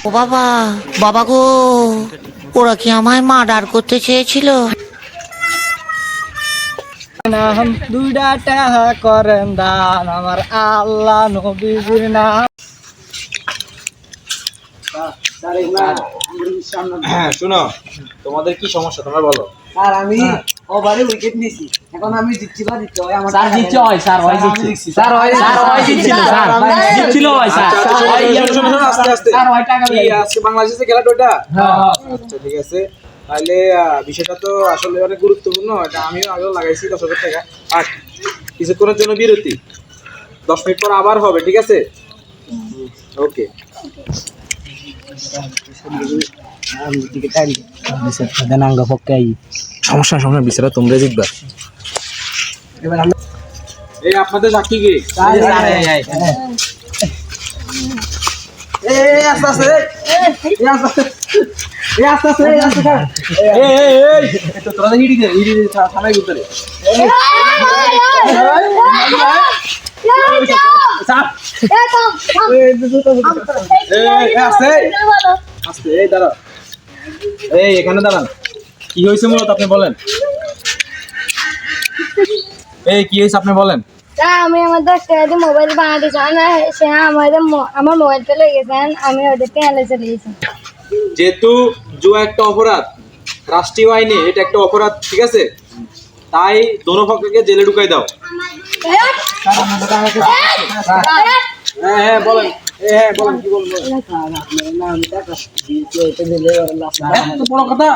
ও বাবা, বাবা গো, ওরা কি আমায় মার্ডার করতে চেয়েছিল? দুইটা টাকা করেন দান আমার আল্লাহ নবীর নাম। হ্যাঁ শুনো, তোমাদের কি সমস্যা তোমরা বলো। স্যার আমি ওভারে উইকেট নিছি, এখন আমি জিতছি বা জিততে হয় আমার। স্যার জিতছে হয়, স্যার হয় জিতছে, স্যার হয় জিতছিল, স্যার জিতছিল হয়, স্যার আস্তে আস্তে স্যার হয় টাকা দিয়ে আজকে বাংলাদেশে খেলাটা ওটা। হ্যাঁ আচ্ছা ঠিক আছে, তাহলে বিষয়টা তো আসলে অনেক গুরুত্বপূর্ণ। এটা আমিও আগেও লাগাইছি 10,000 টাকা। আর কিছুক্ষণের জন্য বিরতি, 10 মিনিট পর আবার হবে, ঠিক আছে? ওকে। সমস্যা বিচারা তোমরা জিতবা। এই আপনাদের সাক্ষী কি? তোরা হিড়ি দে থানায় ঘুরতে রে। এই এখানে দাঁড়ান, কি হয়েছে মূলত আপনি বলেন। এই কি হয়েছে আপনি বলেন। আমি আমাদের মোবাইল বানাতে চাই না, সে আমার মোবাইলটা লেগেছেন, আমি ওদের টেনে চলে গেছি। যেহেতু জুয়া একটা অপরাধ, রাষ্ট্রীয় আইনে এটা একটা অপরাধ, ঠিক আছে? তাই দোনো পক্ষকে জেলে ঢুকাই দাও। হ্যাঁ বলেন, হ্যাঁ বলেন কি বলবো। বড় কথা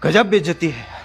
गजब बेइज्जती है।